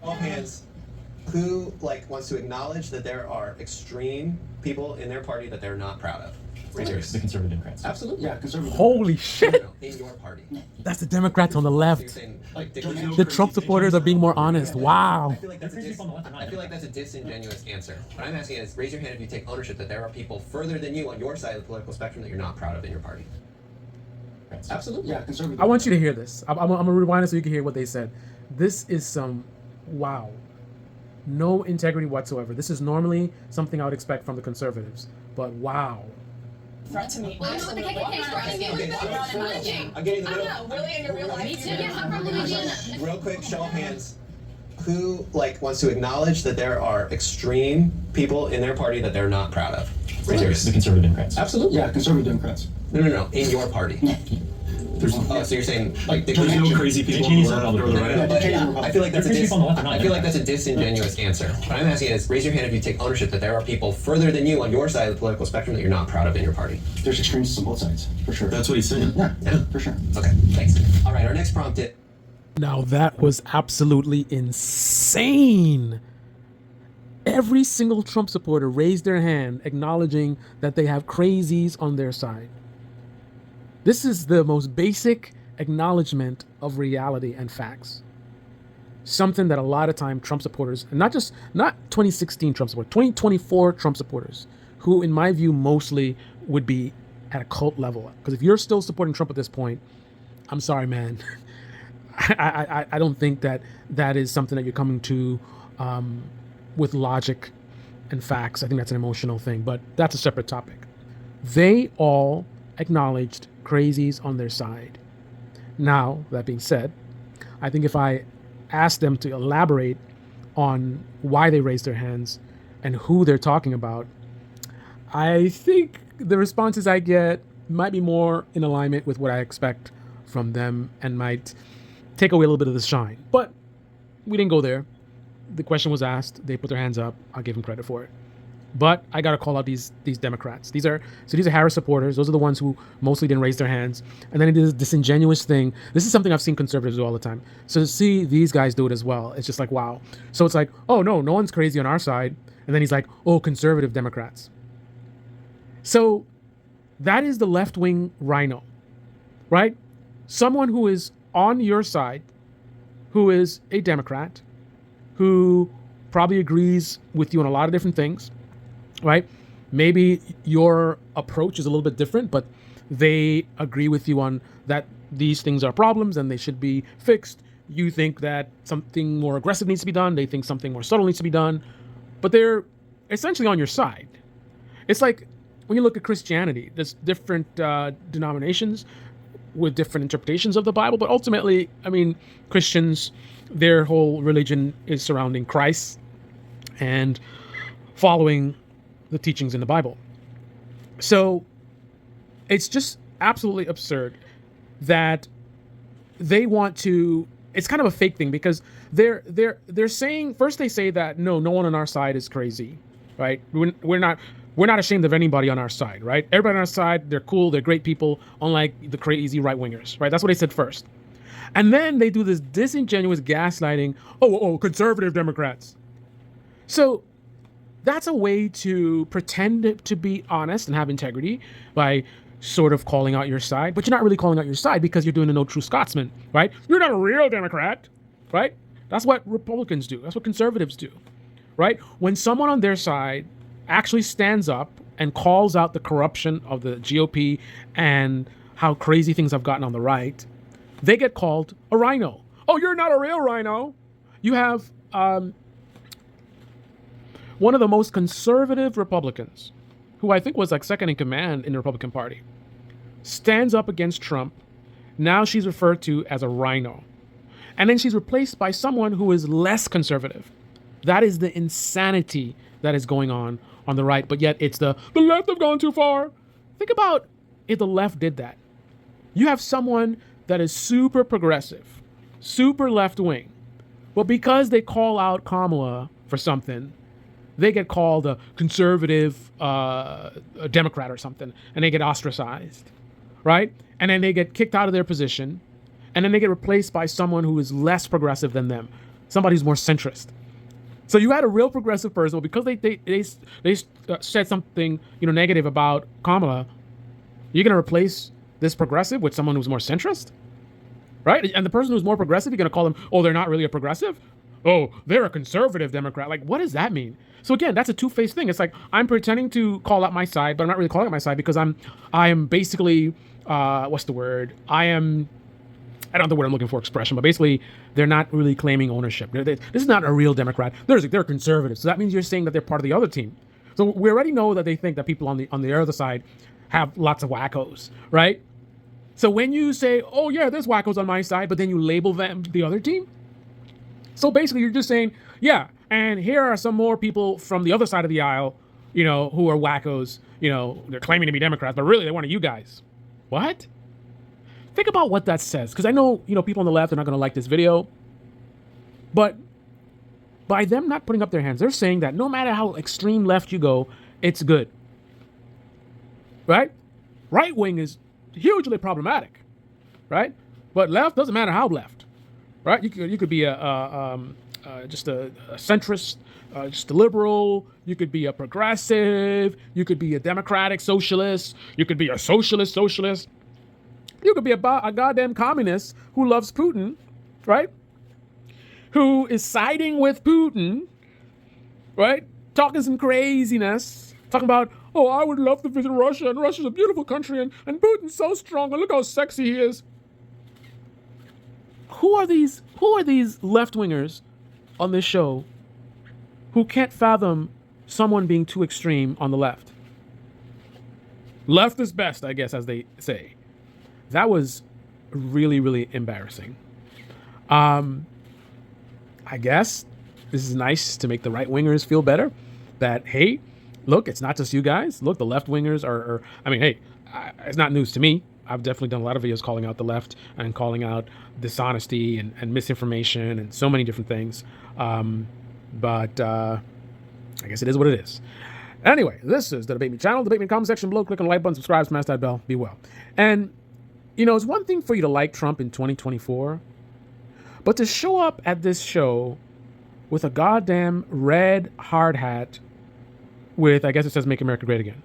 All hands. Who wants to acknowledge that there are extreme people in their party that they're not proud of? Raise your hand. The conservative Democrats. Absolutely. Yeah, conservative. Holy shit. No, in your party. That's the Democrats on the So you're left. saying, The Trump supporters are being more honest. I Wow. feel like that's a disingenuous answer. What I'm asking is, raise your hand if you take ownership that there are people further than you on your side of the political spectrum that you're not proud of in your party. Absolutely. Yeah, conservative. I want you to hear this. I'm going to rewind it so you can hear what they said. This is some, wow. No integrity whatsoever. This is normally something I would expect from the conservatives. But wow. Threat to me. Well, you know what the KKK is for? I'm getting the middle. I don't know, really in your real life. Me too. Yeah, I'm from Louisiana. Real quick, show of hands. Who wants to acknowledge that there are extreme people in their party that they're not proud of? Raise your hand. The conservative Democrats. Absolutely. Yeah, conservative Democrats. No. In your party. So you're saying There's no crazy people on the left or the right. I feel like that's There's people on the left, I feel like that's a disingenuous answer. What I'm asking is, raise your hand if you take ownership that there are people further than you on your side of the political spectrum that you're not proud of in your party. There's extremists on both sides, for sure. That's what he's saying. Yeah, for sure. Okay, thanks. All right, our next prompt is. Now that was absolutely insane. Every single Trump supporter raised their hand acknowledging that they have crazies on their side. This is the most basic acknowledgement of reality and facts. Something that a lot of time Trump supporters, and not 2016 Trump supporters, 2024 Trump supporters, who in my view mostly would be at a cult level. Because if you're still supporting Trump at this point, I'm sorry, man. I don't think that is something that you're coming to with logic and facts. I think that's an emotional thing, but that's a separate topic. They all acknowledged crazies on their side. Now, that being said, I think if I ask them to elaborate on why they raised their hands and who they're talking about, I think the responses I get might be more in alignment with what I expect from them and might take away a little bit of the shine. But we didn't go there. The question was asked. They put their hands up. I'll give them credit for it. But I got to call out these Democrats. These are Harris supporters. Those are the ones who mostly didn't raise their hands. And then it is this disingenuous thing. This is something I've seen conservatives do all the time. So to see these guys do it as well, it's just like, wow. So it's like, oh, no one's crazy on our side. And then he's like, oh, conservative Democrats. So that is the left-wing rhino, right? Someone who is on your side, who is a Democrat, who probably agrees with you on a lot of different things, right? Maybe your approach is a little bit different, but they agree with you on that these things are problems and they should be fixed. You think that something more aggressive needs to be done. They think something more subtle needs to be done, but they're essentially on your side. It's like when you look at Christianity, there's different denominations with different interpretations of the Bible, but ultimately, I mean, Christians, their whole religion is surrounding Christ and following the teachings in the Bible. So it's just absolutely absurd that they want to. It's kind of a fake thing because they're saying, first they say that no one on our side is crazy, right? We're not ashamed of anybody on our side, right? Everybody on our side, they're cool, they're great people, unlike the crazy right wingers, right? That's what they said first. And then they do this disingenuous gaslighting. Oh, conservative Democrats. So that's a way to pretend to be honest and have integrity by sort of calling out your side, but you're not really calling out your side because you're doing a no true Scotsman, right? You're not a real Democrat, right? That's what Republicans do. That's what conservatives do, right? When someone on their side actually stands up and calls out the corruption of the GOP and how crazy things have gotten on the right, they get called a rhino. Oh, you're not a real rhino. You have one of the most conservative Republicans, who I think was like second in command in the Republican Party, stands up against Trump. Now she's referred to as a rhino. And then she's replaced by someone who is less conservative. That is the insanity that is going on the right. But yet it's the left have gone too far. Think about if the left did that. You have someone that is super progressive, super left-wing. But because they call out Kamala for something, they get called a conservative a Democrat or something, and they get ostracized, right? And then they get kicked out of their position, and then they get replaced by someone who is less progressive than them. somebody who's more centrist. So you had a real progressive person, but because they said something negative about Kamala, you're gonna replace this progressive with someone who's more centrist, right? And the person who's more progressive, you're gonna call them, oh, they're not really a progressive. Oh, they're a conservative Democrat. Like, what does that mean? So again, that's a two-faced thing. It's like I'm pretending to call out my side, but I'm not really calling out my side because I am basically what's the word? I don't know the word I'm looking for, expression, but basically they're not really claiming ownership. This is not a real Democrat. They're conservative. So that means you're saying that they're part of the other team. So we already know that they think that people on the other side have lots of wackos, right? So when you say, oh yeah, there's wackos on my side, but then you label them the other team. So basically you're just saying, yeah, and here are some more people from the other side of the aisle, who are wackos, they're claiming to be Democrats, but really they're one of you guys. What? Think about what that says, because I know, people on the left are not going to like this video, but by them not putting up their hands, they're saying that no matter how extreme left you go, it's good, right? Right wing is hugely problematic, right? But left doesn't matter how left, right? You could be just a centrist, just a liberal. You could be a progressive. You could be a democratic socialist. You could be a socialist. You could be a goddamn communist who loves Putin, right? Who is siding with Putin, right? Talking some craziness, talking about, oh, I would love to visit Russia, and Russia's a beautiful country, and Putin's so strong, and look how sexy he is. Who are these left-wingers on this show who can't fathom someone being too extreme on the left? Left is best, I guess, as they say. That was really, really embarrassing. I guess this is nice to make the right-wingers feel better that, hey, look, it's not just you guys. Look, the left-wingers are hey, it's not news to me. I've definitely done a lot of videos calling out the left and calling out dishonesty and misinformation and so many different things. But I guess it is what it is. Anyway, this is the Debate Me channel. Debate Me in the comment section below. Click on the like button, subscribe, smash that bell. Be well. And, it's one thing for you to like Trump in 2024, but to show up at this show with a goddamn red hard hat with, I guess it says, Make America Great Again.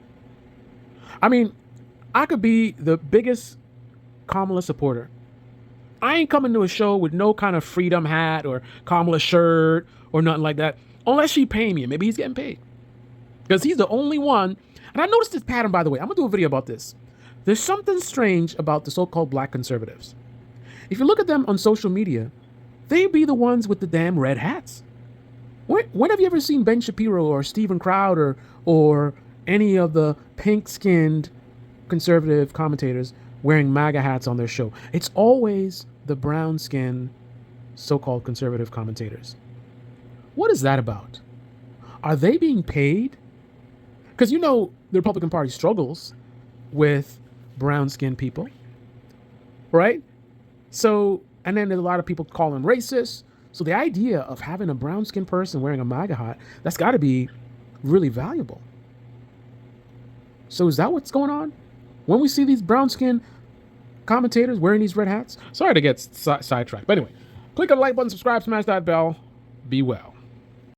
I could be the biggest Kamala supporter. I ain't coming to a show with no kind of freedom hat or Kamala shirt or nothing like that, unless she pay me, and maybe he's getting paid. Because he's the only one, and I noticed this pattern, by the way. I'm going to do a video about this. There's something strange about the so-called black conservatives. If you look at them on social media, they be the ones with the damn red hats. When have you ever seen Ben Shapiro or Steven Crowder or any of the pink-skinned conservative commentators wearing MAGA hats on their show? It's always the brown-skinned so-called conservative commentators. What is that about? Are they being paid? Because the Republican Party struggles with brown-skinned people, right? So, and then there's a lot of people call them racist. So the idea of having a brown-skinned person wearing a MAGA hat, that's got to be really valuable. So is that what's going on? When we see these brown-skinned commentators wearing these red hats? Sorry to get sidetracked. But anyway, click on the like button, subscribe, smash that bell. Be well.